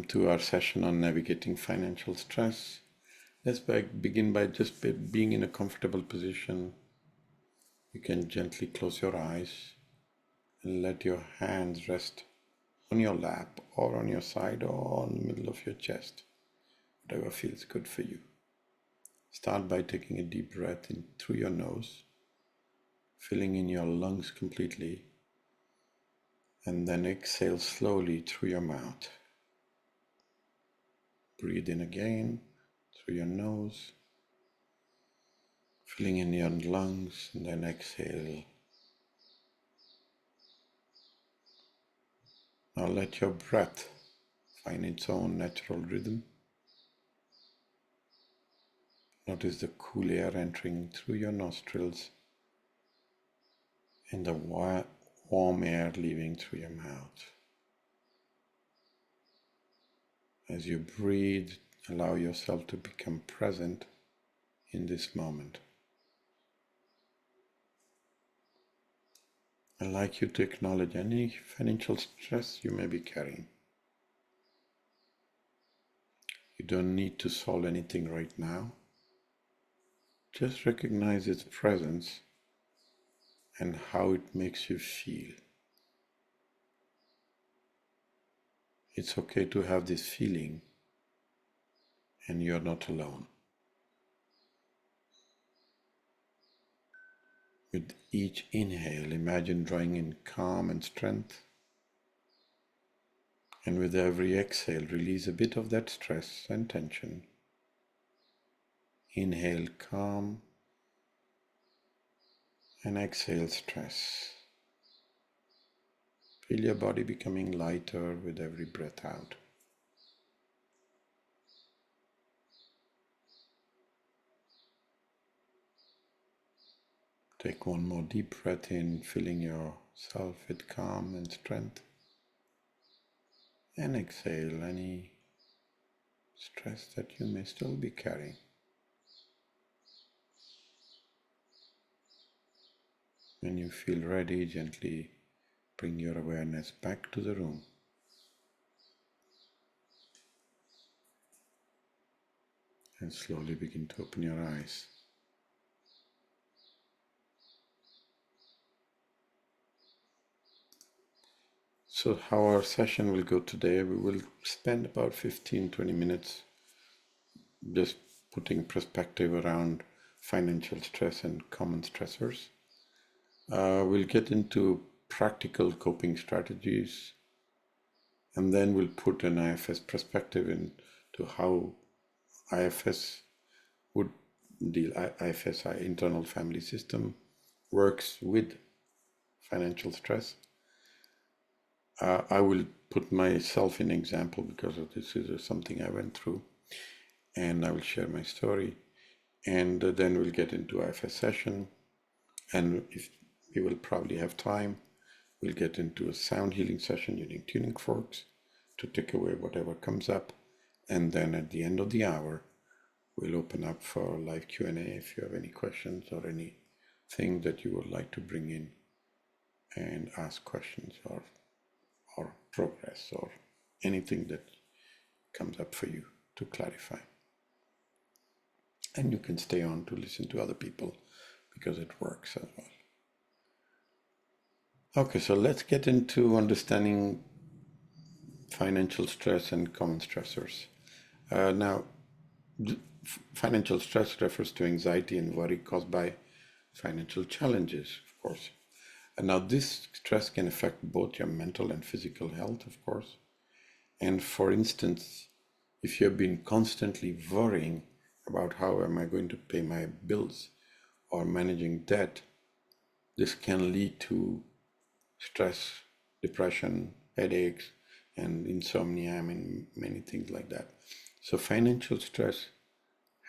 Welcome to our session on navigating financial stress. Let's begin by just being in a comfortable position. You can gently close your eyes and let your hands rest on your lap or on your side or on the middle of your chest, whatever feels good for you. Start by taking a deep breath in through your nose, filling in your lungs completely, and then exhale slowly through your mouth. Breathe in again through your nose, filling in your lungs, and then exhale. Now let your breath find its own natural rhythm. Notice the cool air entering through your nostrils and the warm air leaving through your mouth. As you breathe, allow yourself to become present in this moment. I'd like you to acknowledge any financial stress you may be carrying. You don't need to solve anything right now. Just recognize its presence and how it makes you feel. It's okay to have this feeling, and you're not alone. With each inhale, imagine drawing in calm and strength. And with every exhale, release a bit of that stress and tension. Inhale calm and exhale stress. Feel your body becoming lighter with every breath out. Take one more deep breath in, filling yourself with calm and strength. And exhale any stress that you may still be carrying. When you feel ready, gently bring your awareness back to the room. And slowly begin to open your eyes. So how our session will go today, we will spend about 15-20 minutes just putting perspective around financial stress and common stressors. We'll get into practical coping strategies, and then we'll put an IFS perspective into how IFS would deal. IFS, our internal family system, works with financial stress. I will put myself in example because this is something I went through, and I will share my story, and then we'll get into IFS session, and if we will probably have time, we'll get into a sound healing session using tuning forks to take away whatever comes up, and then at the end of the hour, we'll open up for live Q&A if you have any questions or anything that you would like to bring in and ask questions or progress or anything that comes up for you to clarify. And you can stay on to listen to other people because it works as well. Okay, so let's get into understanding financial stress and common stressors. Now, financial stress refers to anxiety and worry caused by financial challenges, of course. And now this stress can affect both your mental and physical health, of course. And for instance, if you've been constantly worrying about how am I going to pay my bills or managing debt, this can lead to stress, depression, headaches, and insomnia, many things like that. So financial stress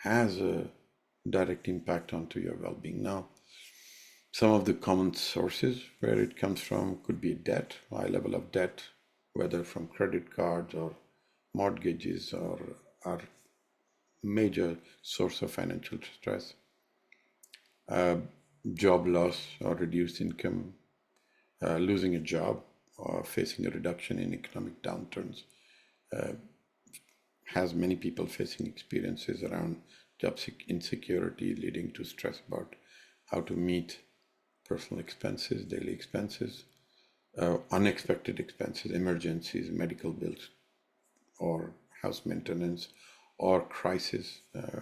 has a direct impact onto your well-being. Now, some of the common sources where it comes from could be debt, high level of debt, whether from credit cards or mortgages are major source of financial stress. Job loss or reduced income, losing a job or facing a reduction in economic downturns has many people facing experiences around job insecurity, leading to stress about how to meet personal expenses, daily expenses, unexpected expenses, emergencies, medical bills, or house maintenance, or crisis,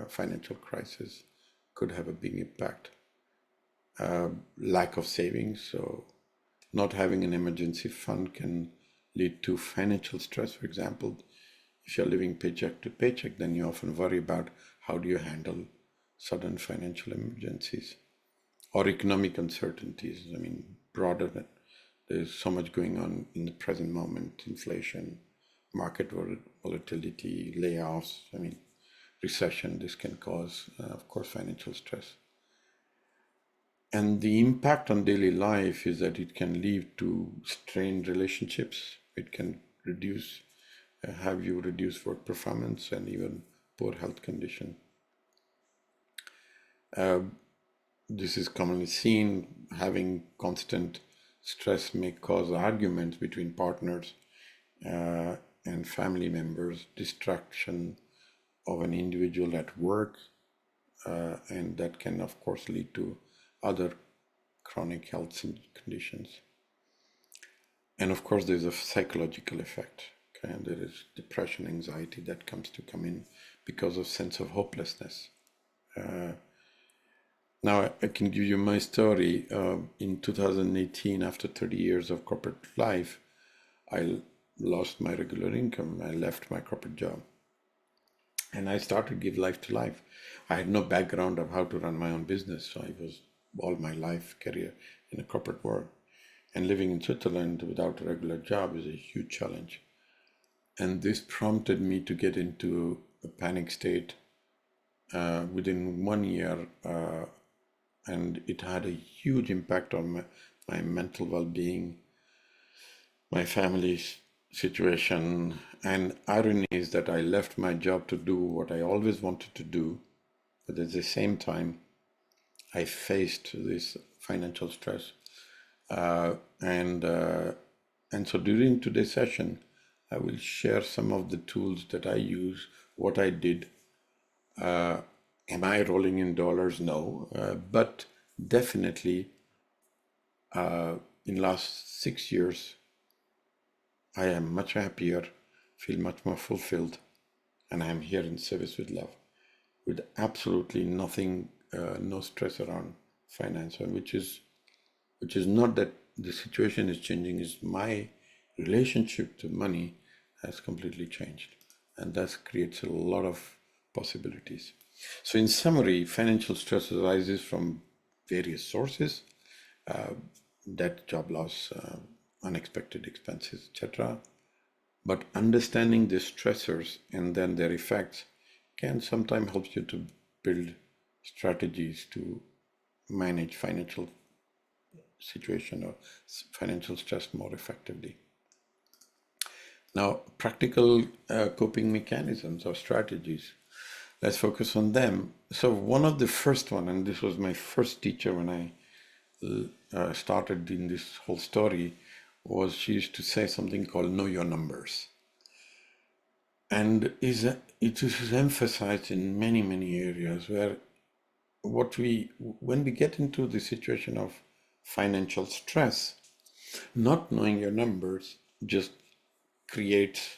financial crisis could have a big impact. Lack of savings, so not having an emergency fund can lead to financial stress. For example, if you're living paycheck to paycheck, then you often worry about how do you handle sudden financial emergencies or economic uncertainties. I mean, broader than there's so much going on in the present moment: inflation, market volatility, layoffs. I mean, recession. This can cause, of course, financial stress. And the impact on daily life is that it can lead to strained relationships. It can have you reduce work performance and even poor health condition. This is commonly seen. Having constant stress may cause arguments between partners and family members, distraction of an individual at work, and that can, of course, lead to other chronic health conditions. And of course, there's a psychological effect. Okay? And there is depression, anxiety that come in because of sense of hopelessness. Now, I can give you my story. In 2018, after 30 years of corporate life, I lost my regular income. I left my corporate job. And I started to give life to life. I had no background of how to run my own business. So I was all my life career in a corporate world. And living in Switzerland without a regular job is a huge challenge. And this prompted me to get into a panic state within 1 year. And it had a huge impact on my mental well-being, my family's situation. And irony is that I left my job to do what I always wanted to do, but at the same time, I faced this financial stress. And so during today's session, I will share some of the tools that I use, what I did. Am I rolling in dollars? No, but definitely in last 6 years, I am much happier, feel much more fulfilled, and I am here in service with love, with absolutely nothing, no stress around finance, which is not that the situation is changing, is my relationship to money has completely changed, and that creates a lot of possibilities. So in summary, financial stress arises from various sources: debt, job loss, unexpected expenses, etc. But understanding the stressors and then their effects can sometimes help you to build strategies to manage financial situation or financial stress more effectively. Now, practical coping mechanisms or strategies. Let's focus on them. So one of the first one, and this was my first teacher when I started in this whole story, was she used to say something called know your numbers. And it is emphasized in many, many areas where when we get into the situation of financial stress, not knowing your numbers just creates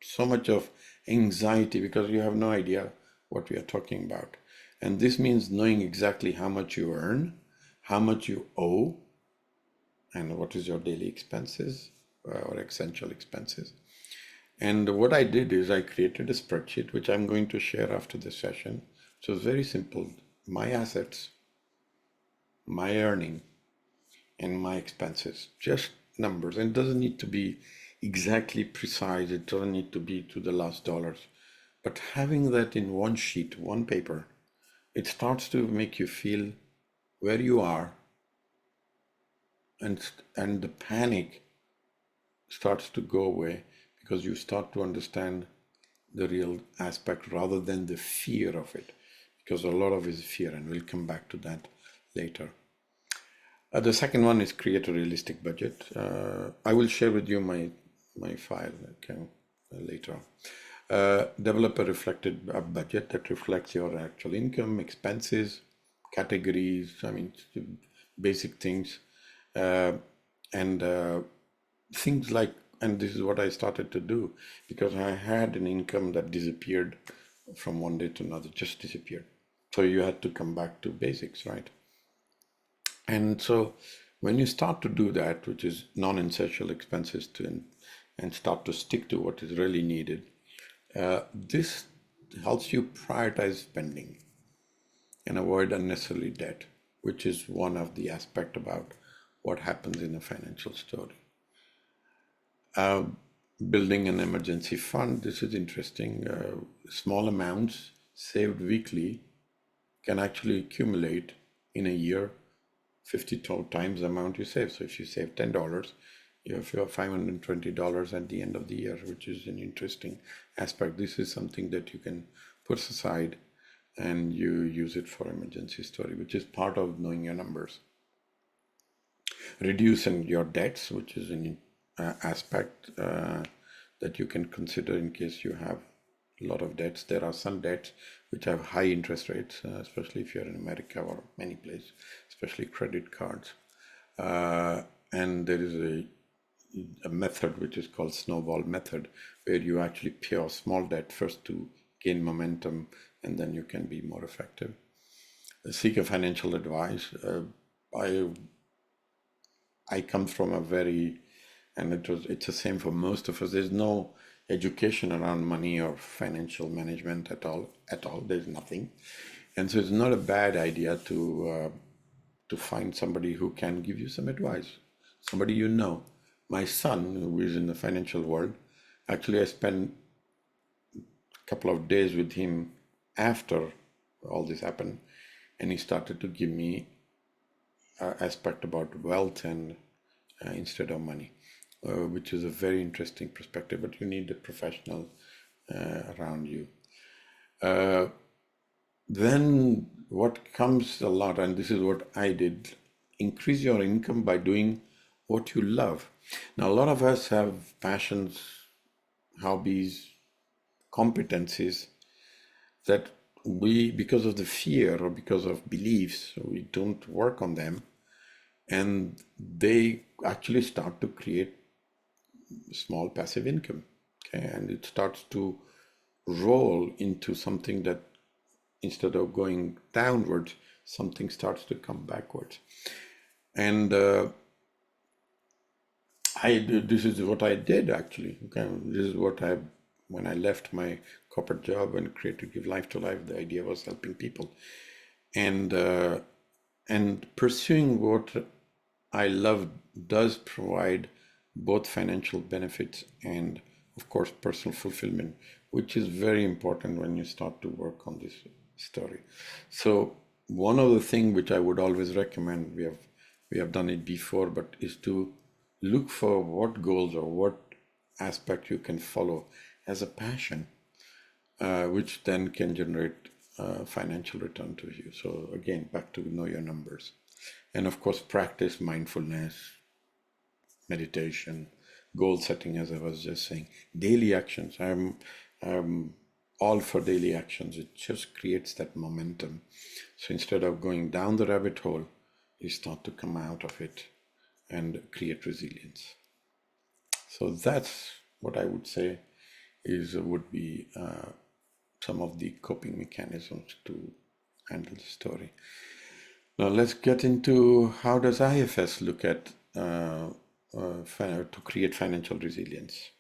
so much of anxiety because you have no idea what we are talking about. And this means knowing exactly how much you earn, how much you owe, and what is your daily expenses or essential expenses. And what I did is I created a spreadsheet, which I'm going to share after the session. So it's very simple: my assets, my earning, and my expenses, just numbers. And it doesn't need to be exactly precise. It doesn't need to be to the last dollars. But having that in one sheet, one paper, it starts to make you feel where you are, and the panic starts to go away because you start to understand the real aspect rather than the fear of it, because a lot of it is fear, and we'll come back to that later. The second one is create a realistic budget. I will share with you my file later. Develop a reflected budget that reflects your actual income, expenses, categories, I mean, basic things. And things like, and this is what I started to do because I had an income that disappeared from one day to another, just disappeared. So you had to come back to basics, right? And so when you start to do that, which is non-essential expenses, and start to stick to what is really needed, this helps you prioritize spending and avoid unnecessary debt, which is one of the aspect about what happens in a financial story. Building an emergency fund, this is interesting. Small amounts saved weekly can actually accumulate in a year 50 times the amount you save. So if you save $10, you have your $520 at the end of the year, which is an interesting aspect. This is something that you can put aside and you use it for emergency story, which is part of knowing your numbers. Reducing your debts, which is an aspect that you can consider in case you have a lot of debts. There are some debts which have high interest rates, especially if you're in America or many places, especially credit cards. And there is a method which is called snowball method, where you actually pay off small debt first to gain momentum, and then you can be more effective. Seek a financial advice. I come from a very, and it's the same for most of us. There's no education around money or financial management at all. There's nothing, and so it's not a bad idea to find somebody who can give you some advice, somebody you know. My son, who is in the financial world, actually I spent a couple of days with him after all this happened, and he started to give me aspect about wealth and instead of money, which is a very interesting perspective, but you need a professional around you. Then what comes a lot, and this is what I did, increase your income by doing what you love. Now, a lot of us have passions, hobbies, competencies that we, because of the fear or because of beliefs, we don't work on them, and they actually start to create small passive income. Okay, and it starts to roll into something that instead of going downwards, something starts to come backwards. And this is what I did actually. Okay, this is what when I left my corporate job and created Give Life to Life, the idea was helping people and pursuing what I love does provide both financial benefits and, of course, personal fulfillment, which is very important when you start to work on this story. So one of the things which I would always recommend, we have done it before, but is to look for what goals or what aspect you can follow as a passion, which then can generate financial return to you. So again, back to know your numbers. And of course, practice mindfulness, meditation, goal setting, as I was just saying. Daily actions. I'm all for daily actions. It just creates that momentum. So instead of going down the rabbit hole, you start to come out of it and create resilience. So that's what I would say would be some of the coping mechanisms to handle the story. Now let's get into how does IFS look at to create financial resilience.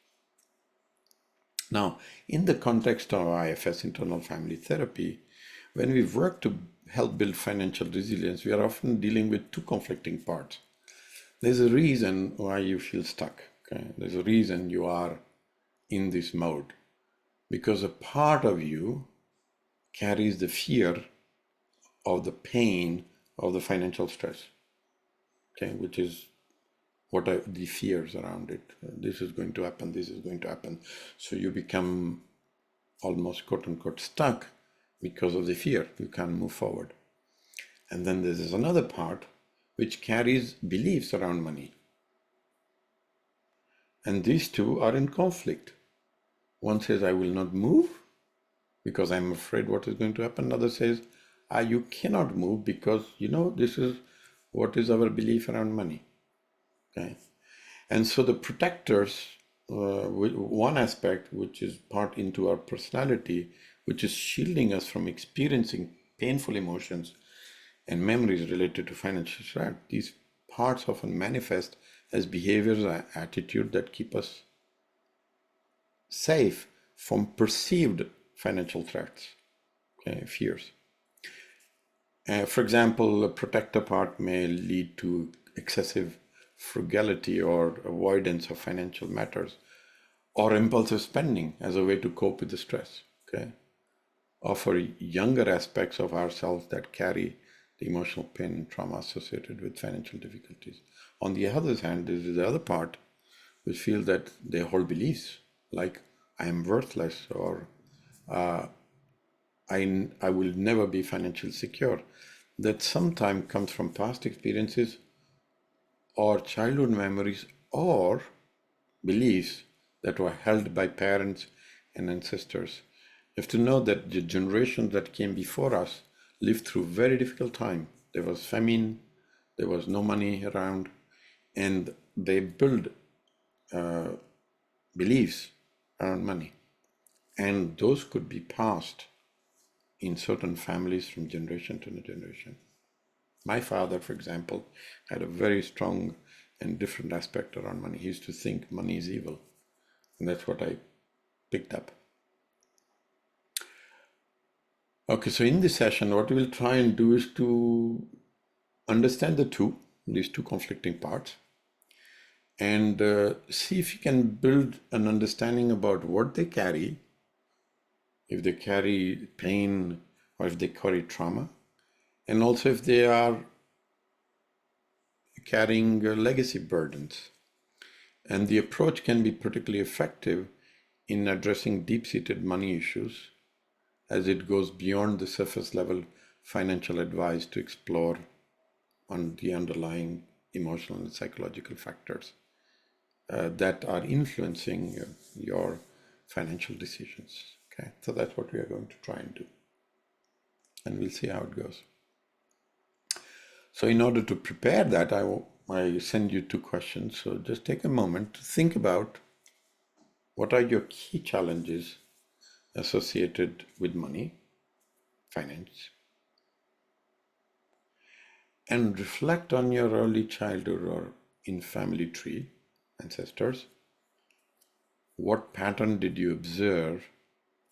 Now, in the context of IFS, internal family therapy, when we work to help build financial resilience, we are often dealing with two conflicting parts. There's a reason why you feel stuck. Okay? There's a reason you are in this mode, because a part of you carries the fear of the pain of the financial stress, okay, which is what are the fears around it. This is going to happen, this is going to happen. So you become almost quote unquote stuck because of the fear. You can't move forward. And then there's another part which carries beliefs around money. And these two are in conflict. One says, I will not move because I'm afraid what is going to happen. Another says, you cannot move because, this is what is our belief around money. Okay. And so the protectors, one aspect which is part into our personality, which is shielding us from experiencing painful emotions and memories related to financial threat, these parts often manifest as behaviors or attitude that keep us safe from perceived financial threats, okay, fears. For example, a protector part may lead to excessive frugality or avoidance of financial matters, or impulsive spending as a way to cope with the stress, okay? Or for younger aspects of ourselves that carry the emotional pain and trauma associated with financial difficulties. On the other hand, there is the other part which feel that they hold beliefs like I am worthless or I will never be financially secure. That sometimes comes from past experiences or childhood memories or beliefs that were held by parents and ancestors. You have to know that the generations that came before us lived through very difficult time. There was famine, there was no money around, and they built beliefs around money. And those could be passed in certain families from generation to generation. My father, for example, had a very strong and different aspect around money. He used to think money is evil. And that's what I picked up. Okay, so in this session, what we'll try and do is to understand these two conflicting parts, and see if you can build an understanding about what they carry, if they carry pain or if they carry trauma, and also if they are carrying legacy burdens. And the approach can be particularly effective in addressing deep-seated money issues as it goes beyond the surface level financial advice to explore on the underlying emotional and psychological factors that are influencing your financial decisions. Okay, so that's what we are going to try and do, and we'll see how it goes. So in order to prepare that, I send you two questions. So just take a moment to think about what are your key challenges associated with money, finance, and reflect on your early childhood or in family tree, ancestors. What pattern did you observe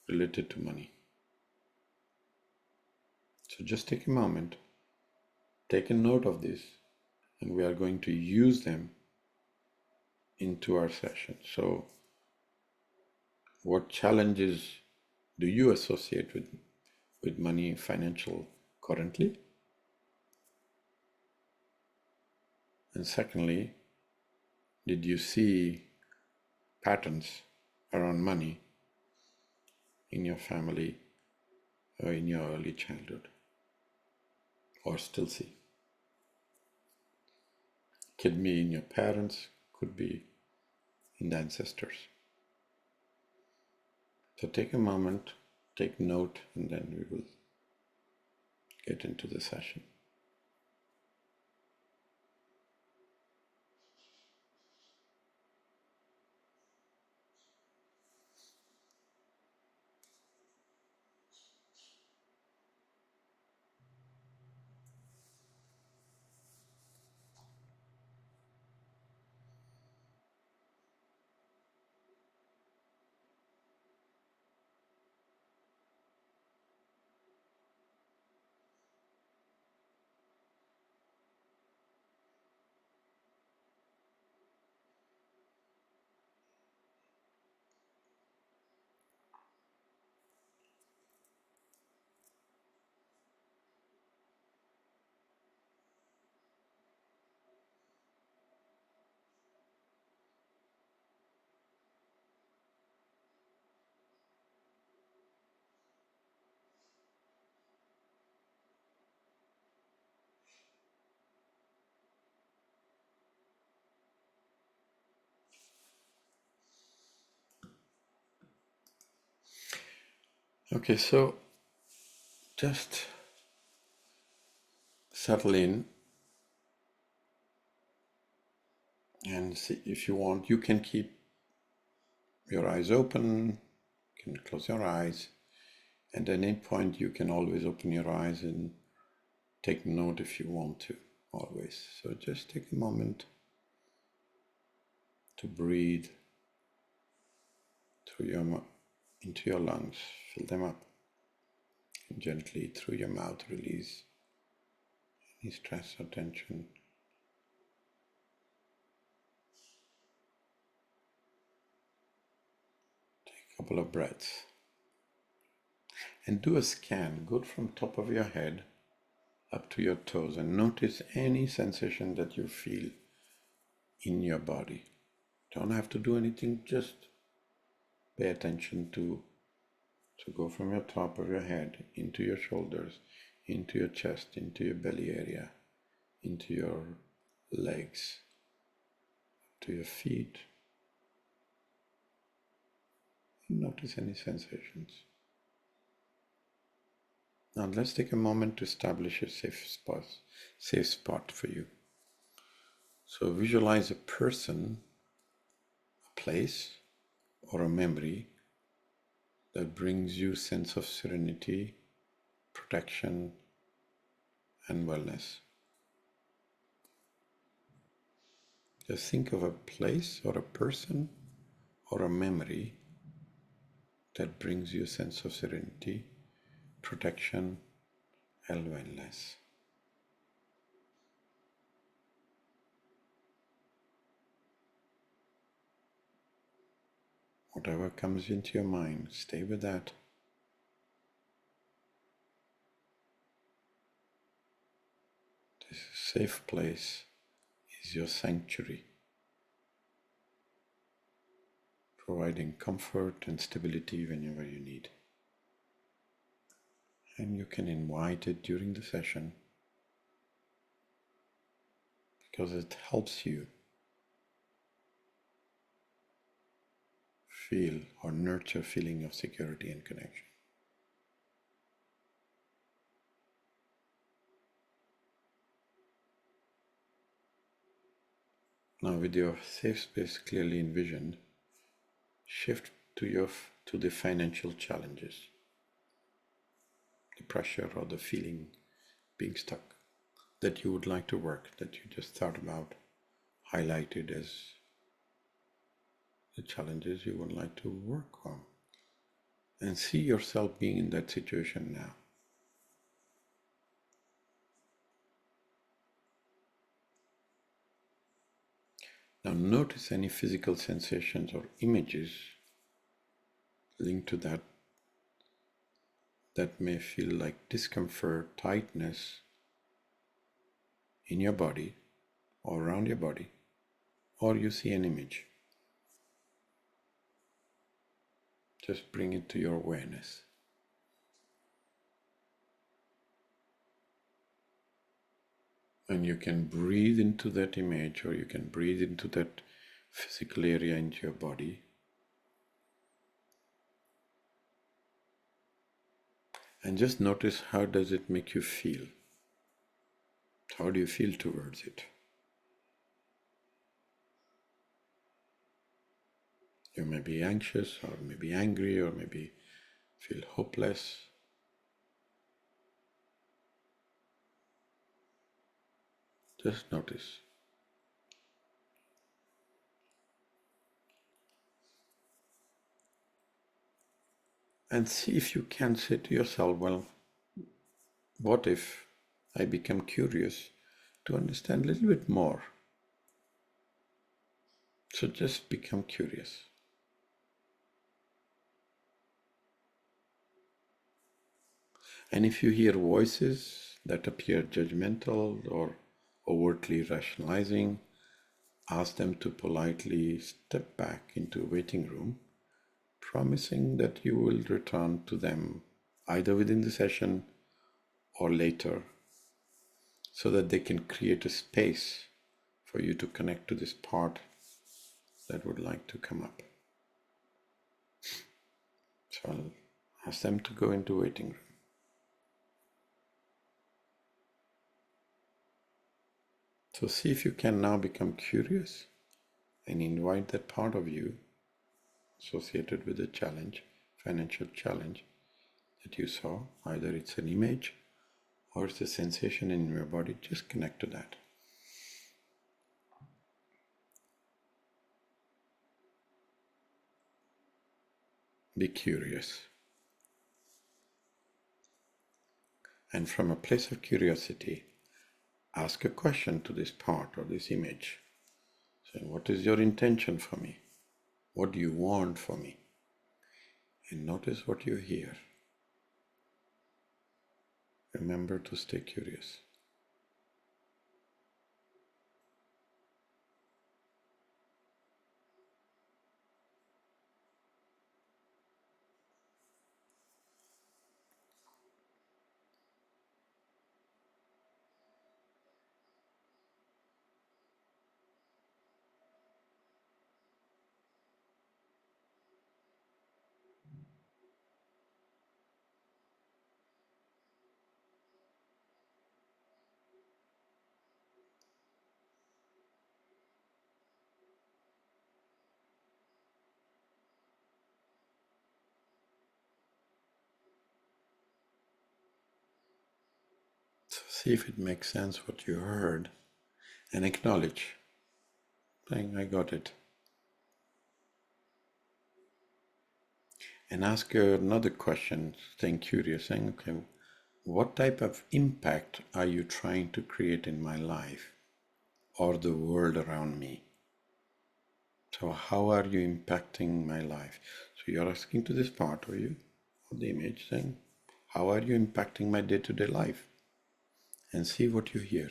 related to money? So just take a moment, take a note of this, and we are going to use them into our session. So what challenges do you associate with money, financial currently? And secondly, did you see patterns around money in your family or in your early childhood, or still see? Could be in your parents, could be in the ancestors. So take a moment, take note, and then we will get into the session. Okay, so just settle in and see. If you want, you can keep your eyes open, you can close your eyes, and at any point you can always open your eyes and take note if you want to, always. So just take a moment to breathe through into your lungs, fill them up, and gently through your mouth release any stress or tension. Take a couple of breaths and do a scan. Go from top of your head up to your toes and notice any sensation that you feel in your body. Don't have to do anything, just pay attention to go from your top of your head into your shoulders, into your chest, into your belly area, into your legs, to your feet. Notice any sensations. Now let's take a moment to establish a safe spot for you. So visualize a person, a place, or a memory that brings you sense of serenity, protection, and wellness. Just think of a place or a person or a memory that brings you a sense of serenity, protection, and wellness. Whatever comes into your mind, stay with that. This safe place is your sanctuary, providing comfort and stability whenever you need. And you can invite it during the session because it helps you feel or nurture a feeling of security and connection. Now, with your safe space clearly envisioned, shift to the financial challenges, the pressure or the feeling being stuck that you would like to work, that you just thought about, highlighted as the challenges you would like to work on. And see yourself being in that situation now. Now notice any physical sensations or images linked to that may feel like discomfort, tightness in your body or around your body, or you see an image. Just bring it to your awareness. And you can breathe into that image, or you can breathe into that physical area into your body. And just notice, how does it make you feel? How do you feel towards it? You may be anxious, or maybe angry, or maybe feel hopeless. Just notice. And see if you can say to yourself, well, what if I become curious to understand a little bit more? So just become curious. And if you hear voices that appear judgmental or overtly rationalizing, ask them to politely step back into a waiting room, promising that you will return to them either within the session or later, so that they can create a space for you to connect to this part that would like to come up. So Ask them to go into waiting room. So see if you can now become curious and invite that part of you associated with the challenge, financial challenge that you saw. Either it's an image or it's a sensation in your body. Just connect to that. Be curious. And from a place of curiosity, ask a question to this part or this image. Saying, what is your intention for me? What do you want for me? And notice what you hear. Remember to stay curious. So see if it makes sense what you heard and acknowledge. Saying, I got it. And ask another question, staying curious, saying, okay, what type of impact are you trying to create in my life or the world around me? So how are you impacting my life? So you're asking to this part of you, of the image, saying, how are you impacting my day-to-day life? And see what you hear.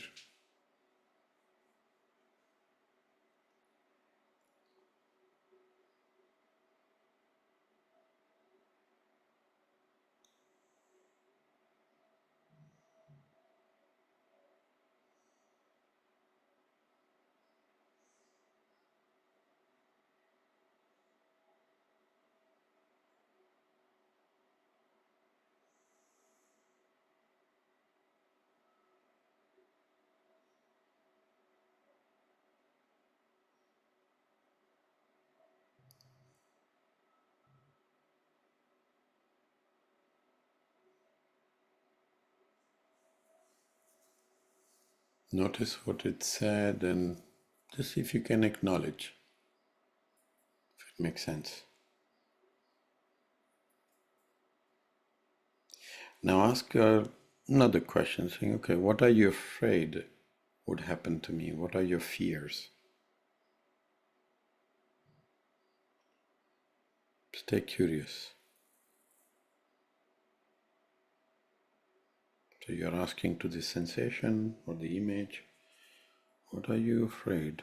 Notice what it said and just see if you can acknowledge, if it makes sense. Now ask another question, saying, okay, what are you afraid would happen to me? What are your fears? Stay curious. So you're asking to the sensation or the image, what are you afraid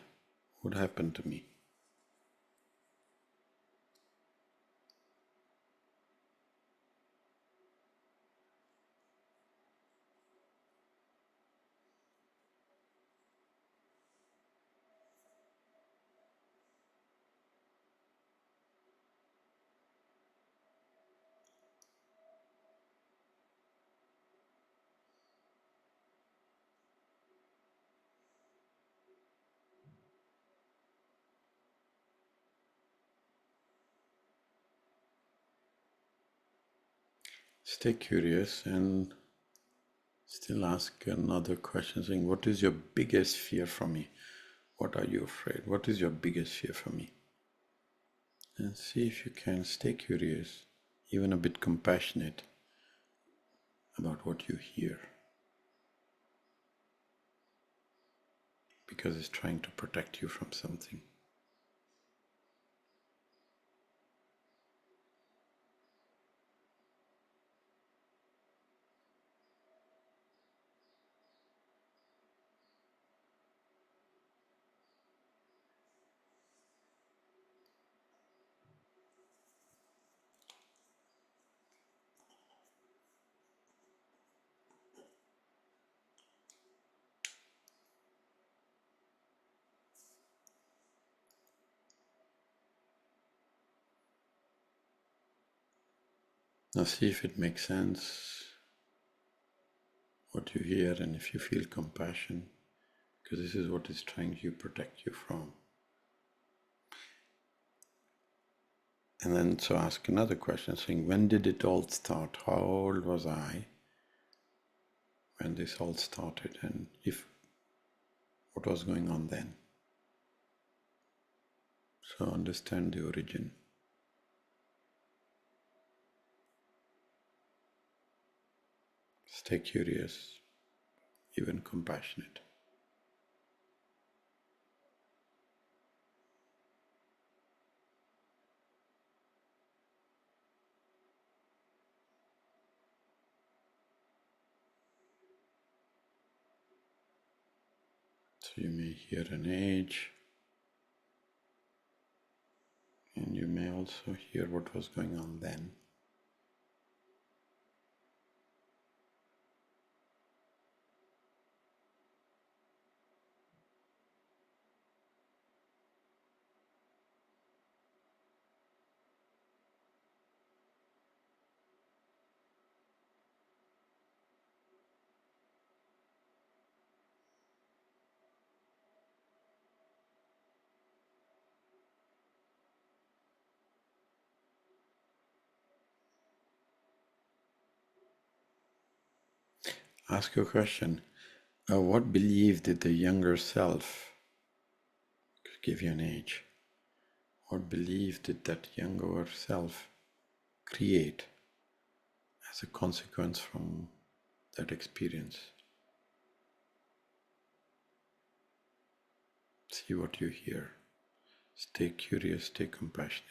would happen to me? Stay curious and still ask another question, saying, what is your biggest fear for me? What are you afraid? What is your biggest fear for me? And see if you can stay curious, even a bit compassionate about what you hear, because it's trying to protect you from something. Now see if it makes sense, what you hear, and if you feel compassion, because this is what is trying to protect you from. And then so ask another question, saying, when did it all start? How old was I when this all started? And what was going on then? So understand the origin. Stay curious, even compassionate. So you may hear an age, and you may also hear what was going on then. Ask your question. What belief did the younger self, give you an age, what belief did that younger self create as a consequence from that experience? See what you hear. Stay curious, stay compassionate.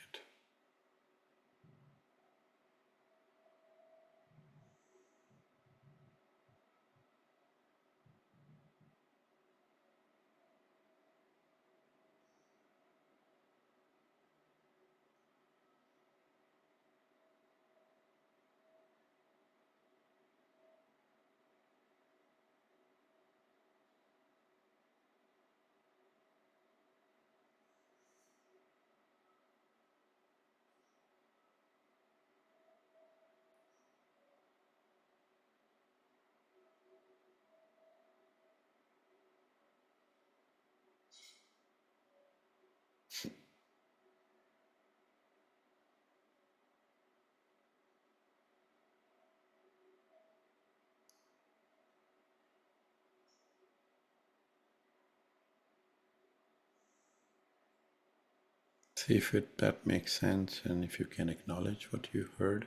See if that makes sense, and if you can acknowledge what you heard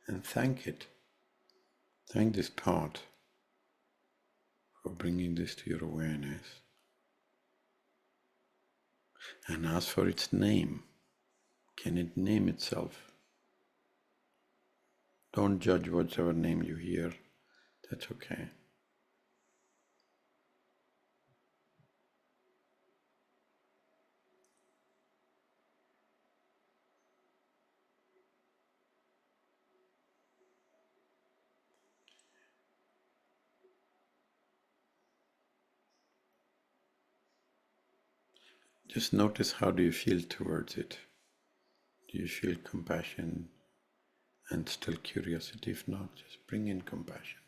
and thank it. Thank this part for bringing this to your awareness. And ask for its name. Can it name itself? Don't judge whatever name you hear. That's okay. Just notice, how do you feel towards it? Do you feel compassion and still curiosity? If not, just bring in compassion.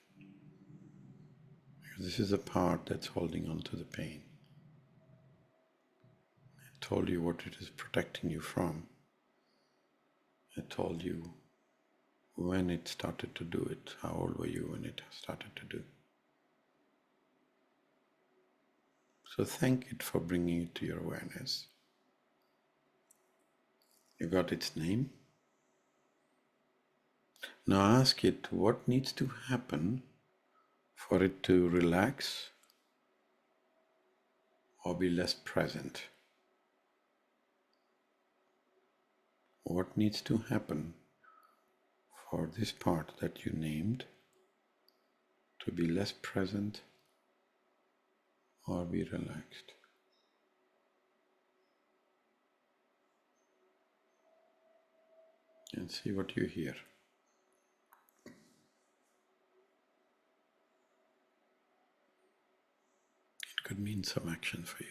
Because this is a part that's holding on to the pain. I told you what it is protecting you from. I told you when it started to do it. How old were you when it started to do? So thank it for bringing it to your awareness. You got its name? Now ask it, what needs to happen for it to relax or be less present? What needs to happen for this part that you named to be less present or be relaxed? And see what you hear. It could mean some action for you.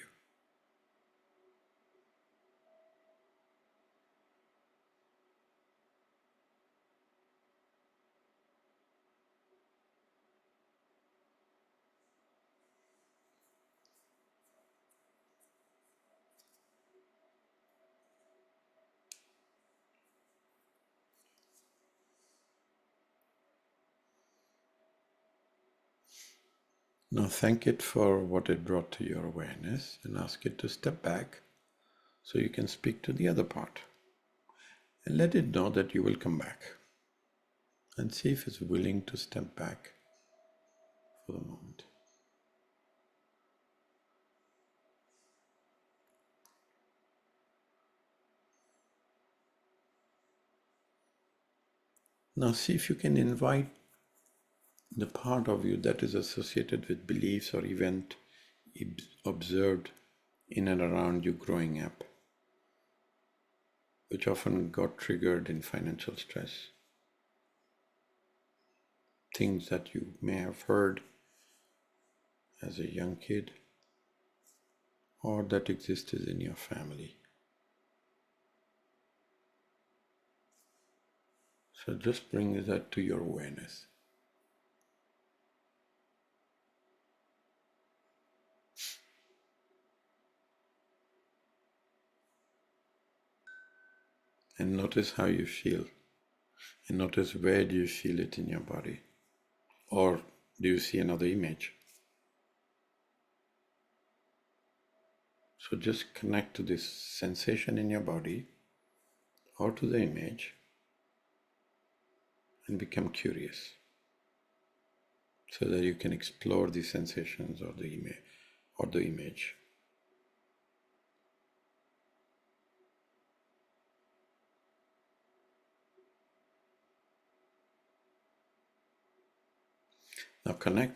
Now thank it for what it brought to your awareness and ask it to step back so you can speak to the other part. And let it know that you will come back. And see if it's willing to step back for the moment. Now see if you can invite the part of you that is associated with beliefs or event observed in and around you growing up, which often got triggered in financial stress. Things that you may have heard as a young kid or that existed in your family. So just bring that to your awareness. And notice how you feel. And notice where do you feel it in your body. Or do you see another image? So just connect to this sensation in your body or to the image and become curious so that you can explore the sensations or the image. Now connect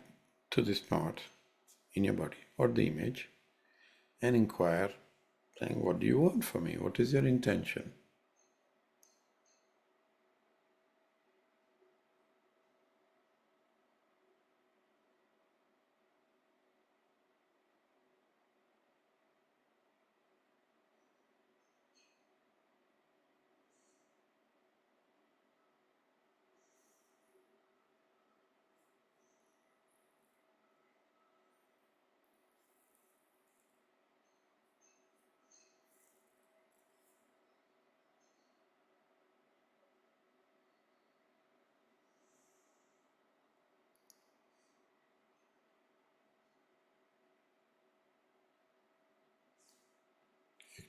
to this part in your body or the image and inquire, saying, what do you want from me? What is your intention?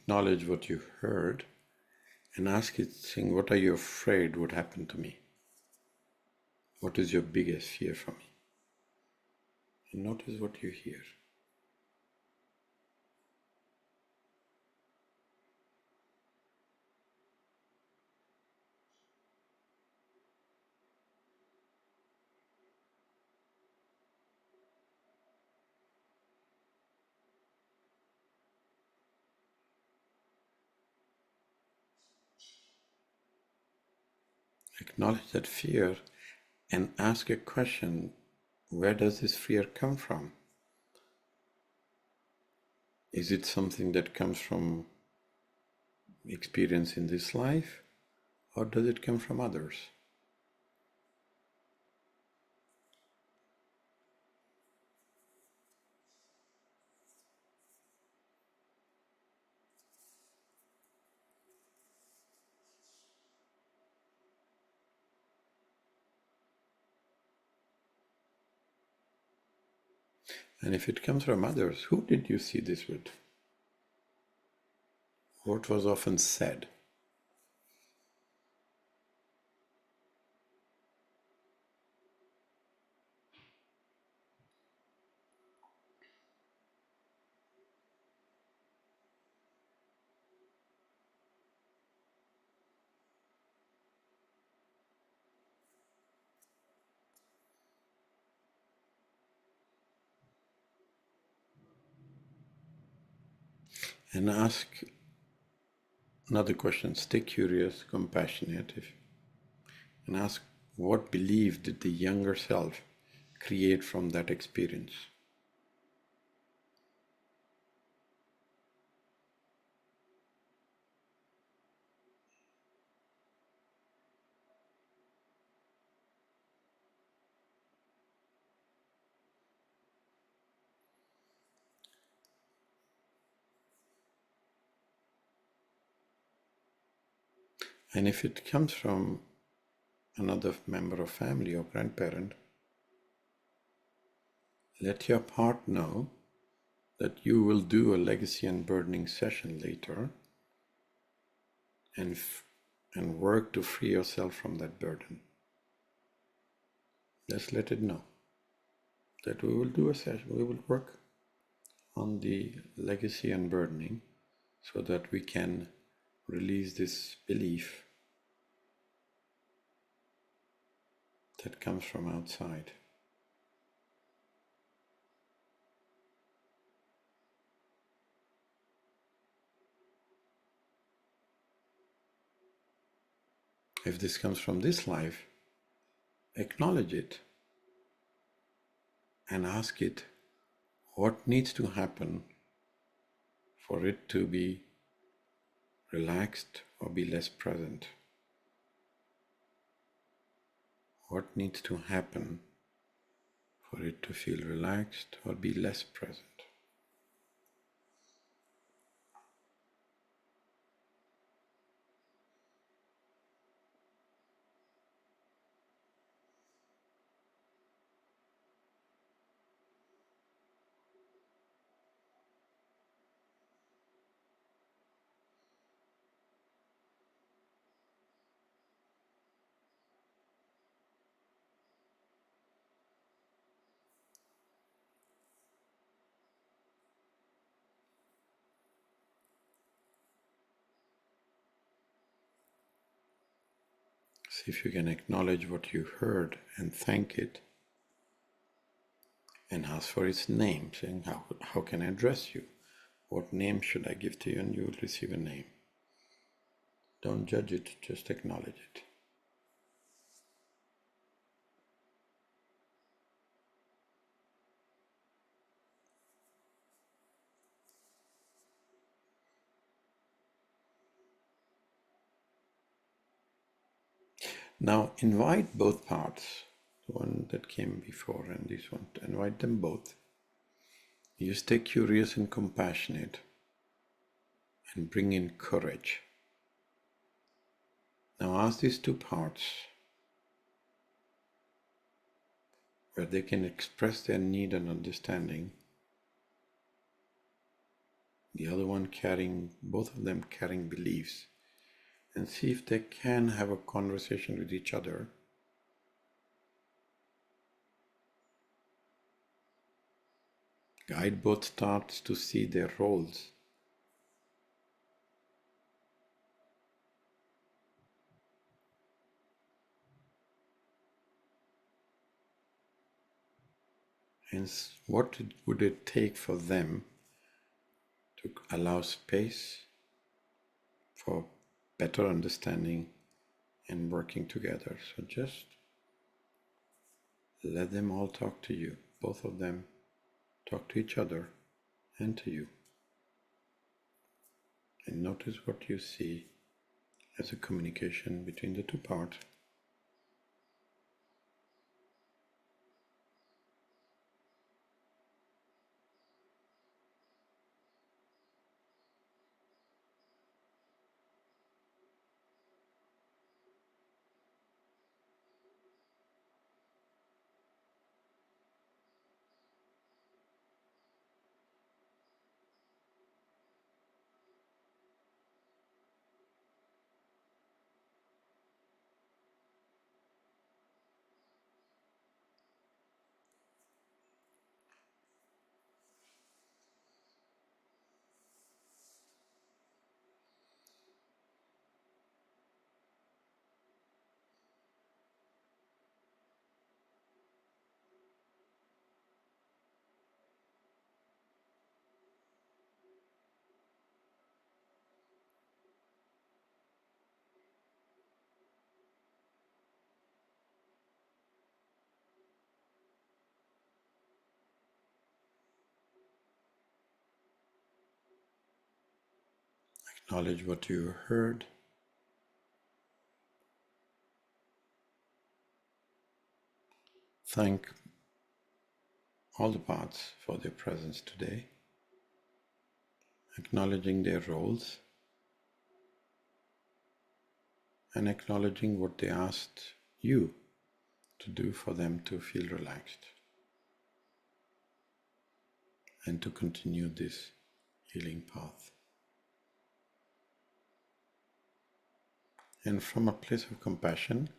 Acknowledge what you heard and ask it, saying, what are you afraid would happen to me? What is your biggest fear for me? And notice what you hear. Acknowledge that fear and ask a question, where does this fear come from? Is it something that comes from experience in this life, or does it come from others? And if it comes from others, who did you see this with? What was often said? And ask another question. Stay curious, compassionate, and ask, what belief did the younger self create from that experience? And if it comes from another member of family or grandparent, Let your part know that you will do a legacy unburdening session later and work to free yourself from that burden. Just let it know that we will do a session, we will work on the legacy unburdening so that we can release this belief that comes from outside. If this comes from this life, acknowledge it and ask it what needs to happen for it to be relaxed or be less present. What needs to happen for it to feel relaxed or be less present? See if you can acknowledge what you heard and thank it, and ask for its name, saying, how can I address you? What name should I give to you? And you will receive a name. Don't judge it, just acknowledge it. Now invite both parts, the one that came before and this one, invite them both. You stay curious and compassionate and bring in courage. Now ask these two parts where they can express their need and understanding, the other one carrying, both of them carrying beliefs, and see if they can have a conversation with each other. Guide both starts to see their roles. And what would it take for them to allow space for better understanding and working together? So just let them all talk to you. Both of them talk to each other and to you. And notice what you see as a communication between the two parts. Acknowledge what you heard. Thank all the parts for their presence today, acknowledging their roles and acknowledging what they asked you to do for them to feel relaxed. and to continue this healing path. And from a place of compassion,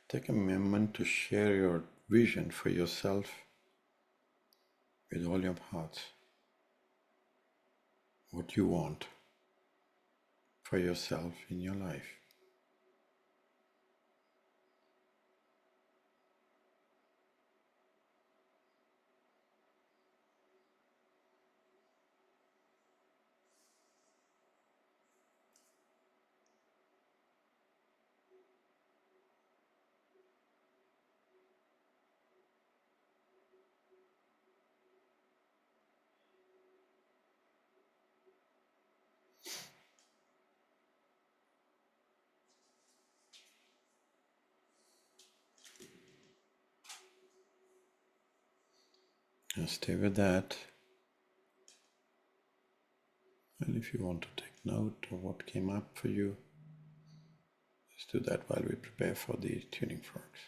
take a moment to share your vision for yourself with all your heart. What you want for yourself in your life. Now stay with that. And if you want to take note of what came up for you, let's do that while we prepare for the tuning forks.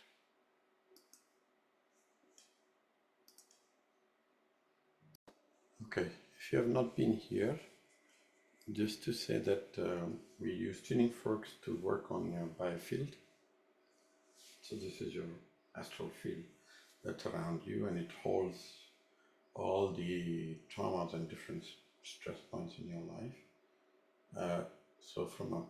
Okay, if you have not been here, just to say that we use tuning forks to work on your biofield. So this is your astral field that's around you, and it holds all the traumas and different stress points in your life. So from a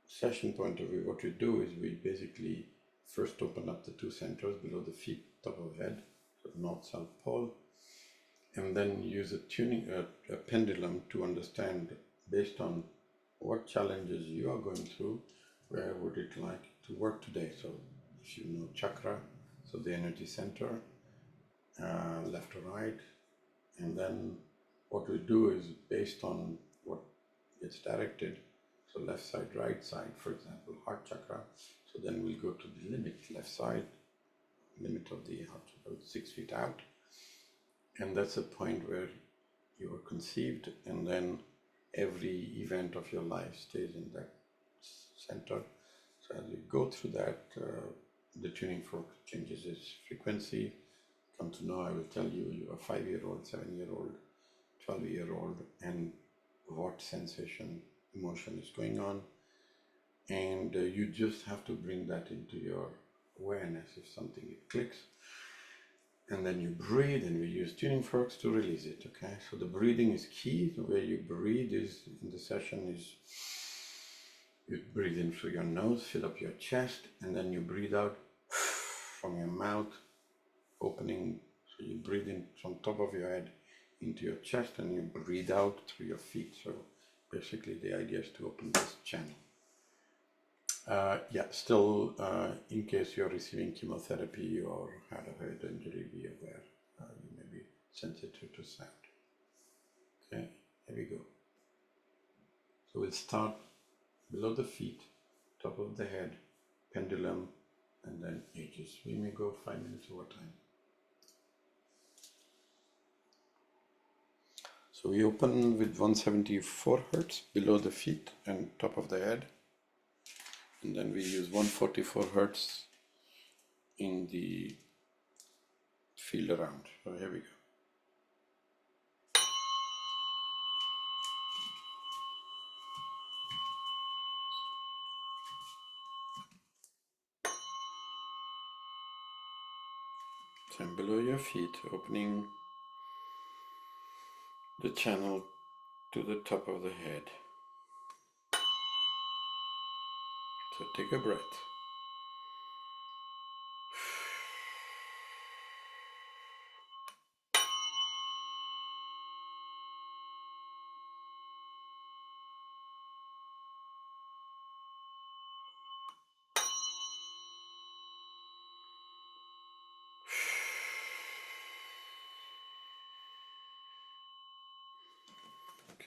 session point of view, what we do is we basically first open up the two centers below the feet, top of the head, so north-south pole, and then use a pendulum to understand, based on what challenges you are going through, where would it like to work today. So if you know chakra, so the energy center, left or right, and then what we do is based on what gets directed, so left side, right side, for example, heart chakra, so then we'll go to the limit, left side, limit of the heart chakra, 6 feet out, and that's the point where you were conceived, and then every event of your life stays in that center. So as you go through that, the tuning fork changes its frequency. Come to know, I will tell you, you are 5-year-old, 7-year-old, 12-year-old, and what sensation, emotion is going on. And you just have to bring that into your awareness if something it clicks. And then you breathe, and we use tuning forks to release it, okay? So the breathing is key. The way you breathe is, in the session, is you breathe in through your nose, fill up your chest, and then you breathe out from your mouth, opening, so you breathe in from top of your head into your chest, and you breathe out through your feet. So basically the idea is to open this channel. Still, in case you're receiving chemotherapy or had a head injury, be aware. You may be sensitive to sound. Okay, here we go. So we'll start below the feet, top of the head, pendulum, and then ages. We may go 5 minutes over time. So we open with 174 Hertz below the feet and top of the head. And then we use 144 Hertz in the field around. So here we go. So below your feet, opening the channel to the top of the head. So take a breath.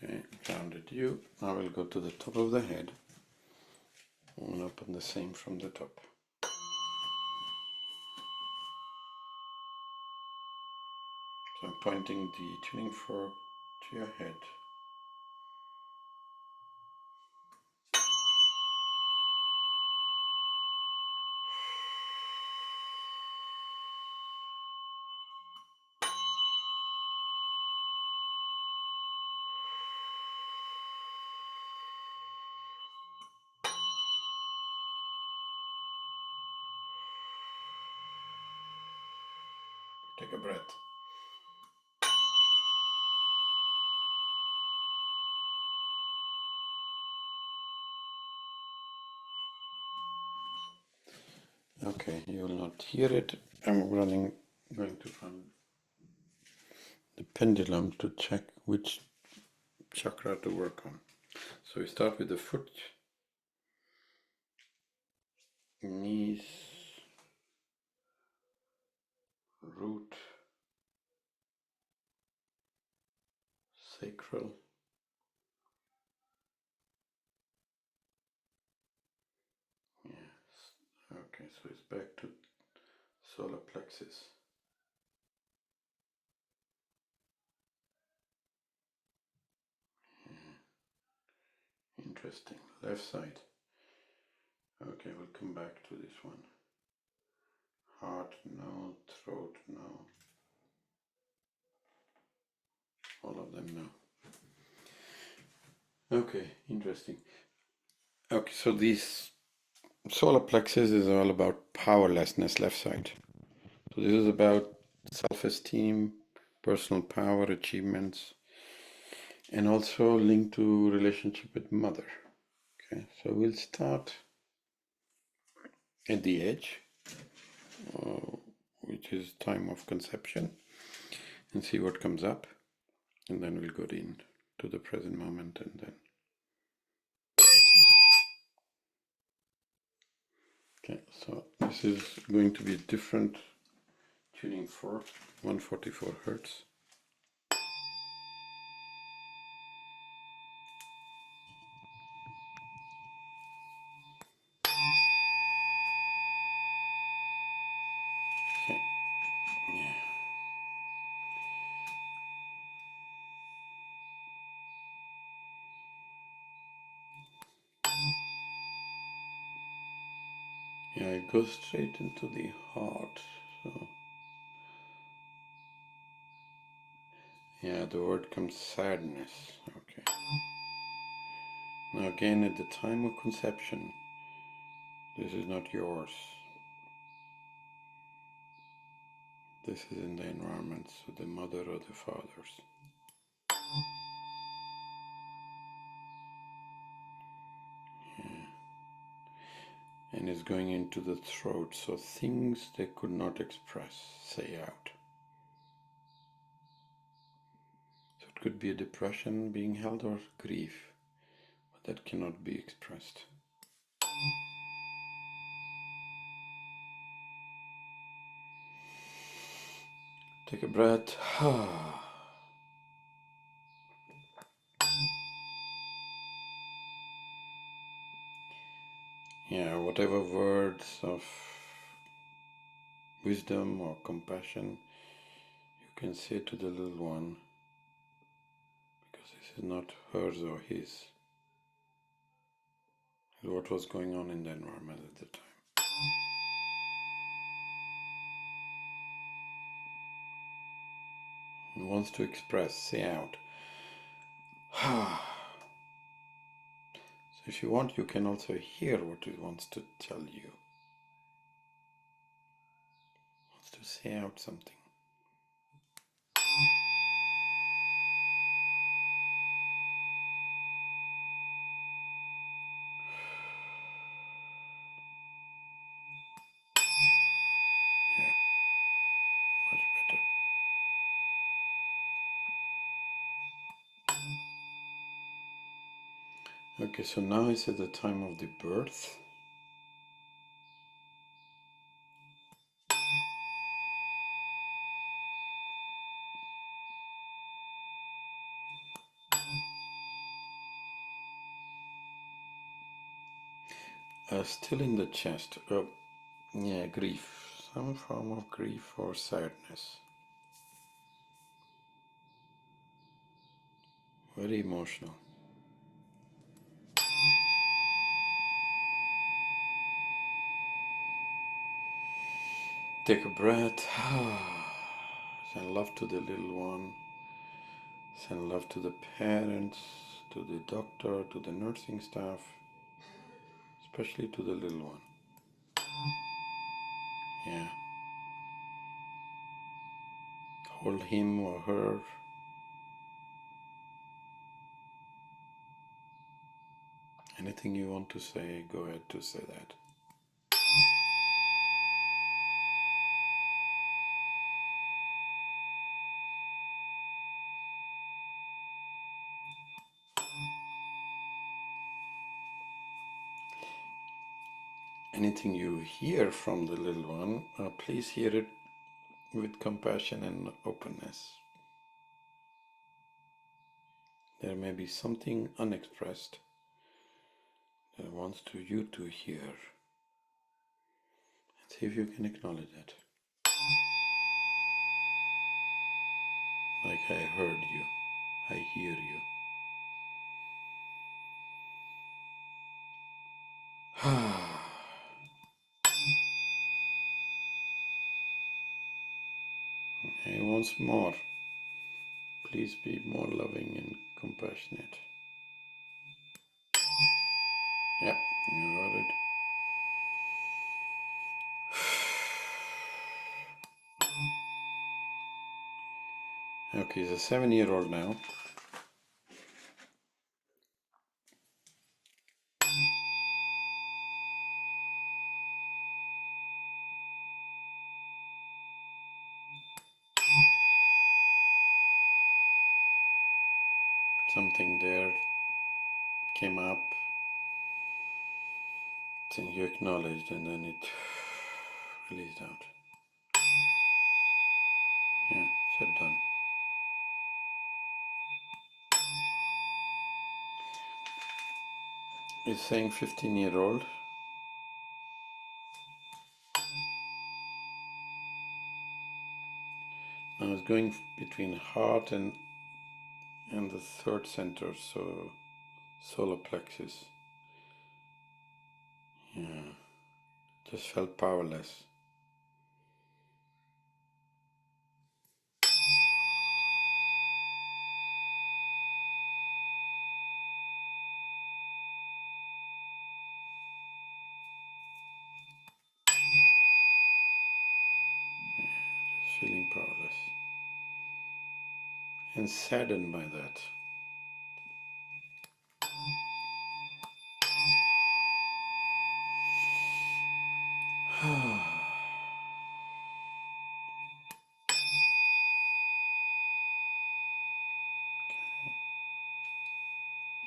Okay, grounded you. Now we'll go to the top of the head and open the same from the top. So I'm pointing the tuning fork to your head. Take a breath. Okay, you will not hear it. I'm going to run the pendulum to check which chakra to work on. So we start with the foot, knees, root, sacral, yes. Okay, so it's back to solar plexus. Interesting. Left side. Okay, we'll come back to this one. Heart, no. Throat, no. All of them, no. Okay, interesting. Okay, so this solar plexus is all about powerlessness, left side. So this is about self-esteem, personal power, achievements, and also linked to relationship with mother. Okay, so we'll start at the edge, which is time of conception, and see what comes up, and then we'll go in to the present moment, and then okay. So this is going to be a different tuning fork, 144 hertz. Okay, yeah. Yeah, it goes straight into the heart. So yeah, the word comes sadness. Okay. Now again, at the time of conception, this is not yours. This is in the environment, so the mother or the father's. Yeah. And it's going into the throat, so things they could not express, say out. So it could be a depression being held or grief, but that cannot be expressed. Take a breath. Yeah, whatever words of wisdom or compassion you can say to the little one, because this is not hers or his. It's what was going on in the environment at the time. He wants to express, say out. So if you want, you can also hear what he wants to tell you. He wants to say out something. Yeah, much better. Okay, so now it's at the time of the birth. Still in the chest. Yeah, grief. Some form of grief or sadness. Very emotional. Take a breath. Send love to the little one. Send love to the parents, to the doctor, to the nursing staff, especially to the little one. Yeah. hold him or her. Anything you want to say, go ahead to say that. Anything you hear from the little one, please hear it with compassion and openness. There may be something unexpressed that wants you to hear. See if you can acknowledge it. Like I heard you, I hear you. And once more, please be more loving and compassionate. Yep, you got it. Okay, he's a 7-year-old now. Something there came up, thing you acknowledged, and then it released out. Yeah, said done. It's saying 15-year-old. Now it's going between heart and the third center, so solar plexus. Yeah, just felt powerless. Just feeling powerless and saddened by that.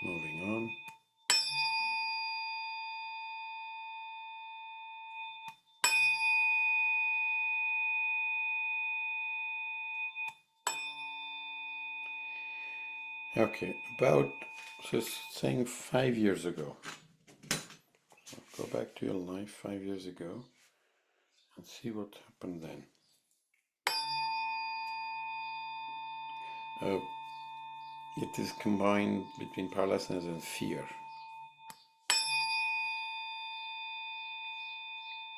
Moving on. Okay, so it's saying 5 years ago. So go back to your life 5 years ago and see what happened then. It is combined between powerlessness and fear.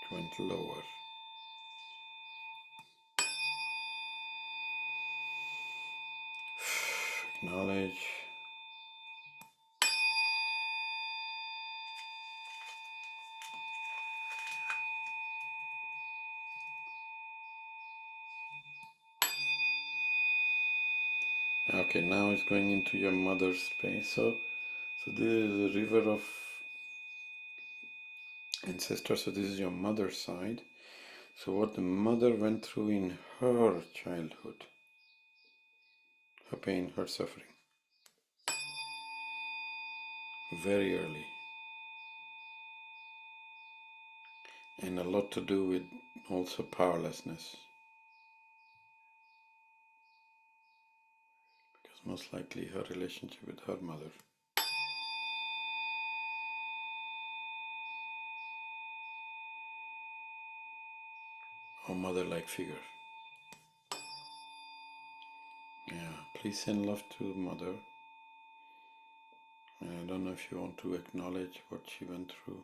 It went lower. Acknowledge. Okay, now it's going into your mother's space. So this is a river of ancestors. So this is your mother's side. So what the mother went through in her childhood, her pain, her suffering, very early. And a lot to do with also powerlessness. Because most likely her relationship with her mother. Or mother-like figure. Yeah, please send love to mother. I don't know if you want to acknowledge what she went through.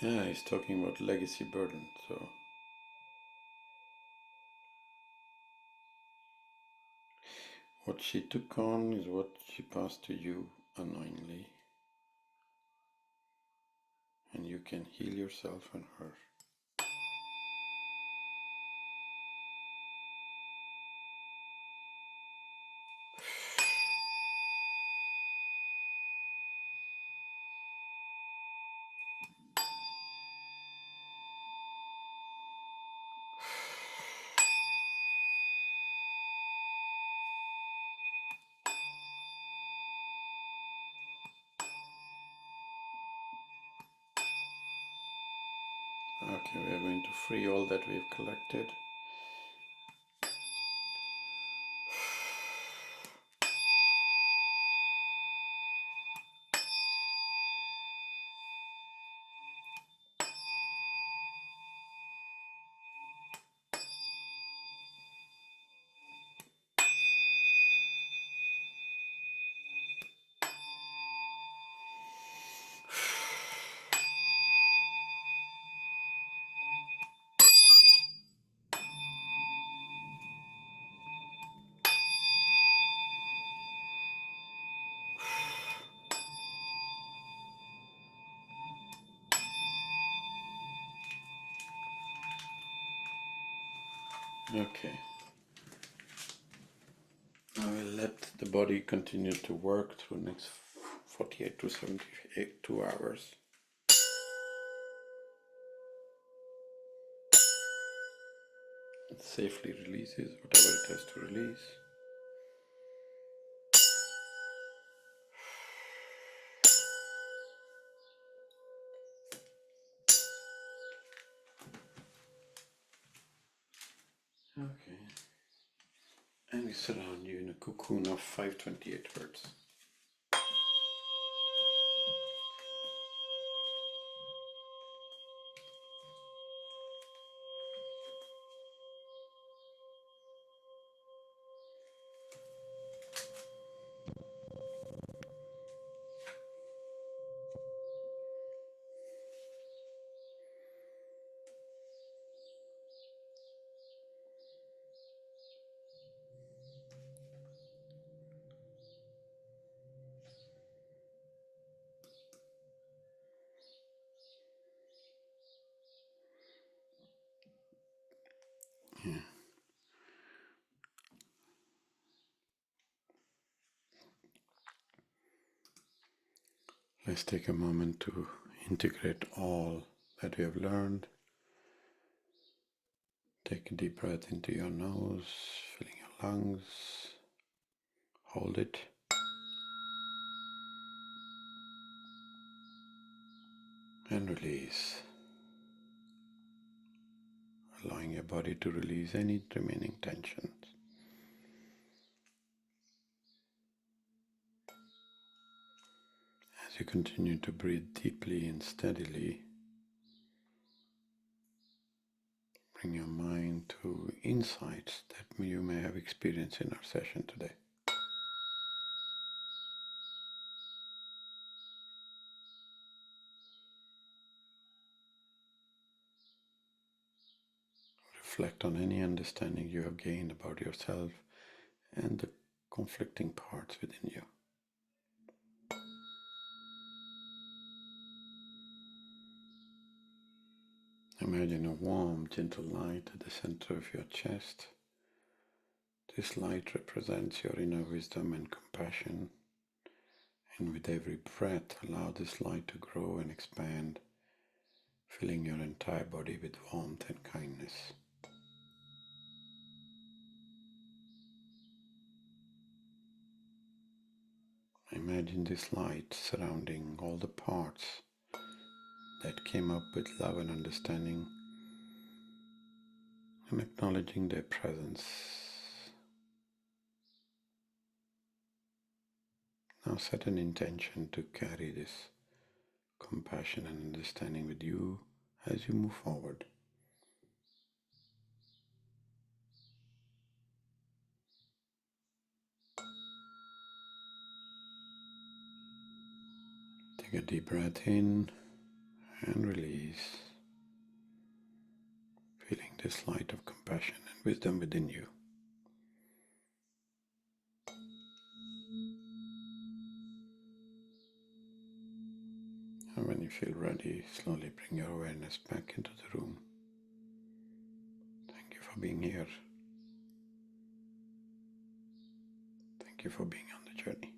Yeah, he's talking about legacy burden. So what she took on is what she passed to you unknowingly, and you can heal yourself and her. Okay, we are going to free all that we've collected. Okay. I will let the body continue to work through next 48 to 72 hours. It safely releases whatever it has to release. Okay. And we surround you in a cocoon of 528 hertz. Yeah. Let's take a moment to integrate all that we have learned. Take a deep breath into your nose, filling your lungs. Hold it. And release. Allowing your body to release any remaining tensions. As you continue to breathe deeply and steadily, bring your mind to insights that you may have experienced in our session today. Reflect on any understanding you have gained about yourself and the conflicting parts within you. Imagine a warm, gentle light at the center of your chest. This light represents your inner wisdom and compassion, and with every breath, allow this light to grow and expand, filling your entire body with warmth and kindness. Imagine this light surrounding all the parts that came up with love and understanding, and acknowledging their presence. Now set an intention to carry this compassion and understanding with you as you move forward. Take a deep breath in and release, feeling this light of compassion and wisdom within you. And when you feel ready, slowly bring your awareness back into the room. Thank you for being here. Thank you for being on the journey.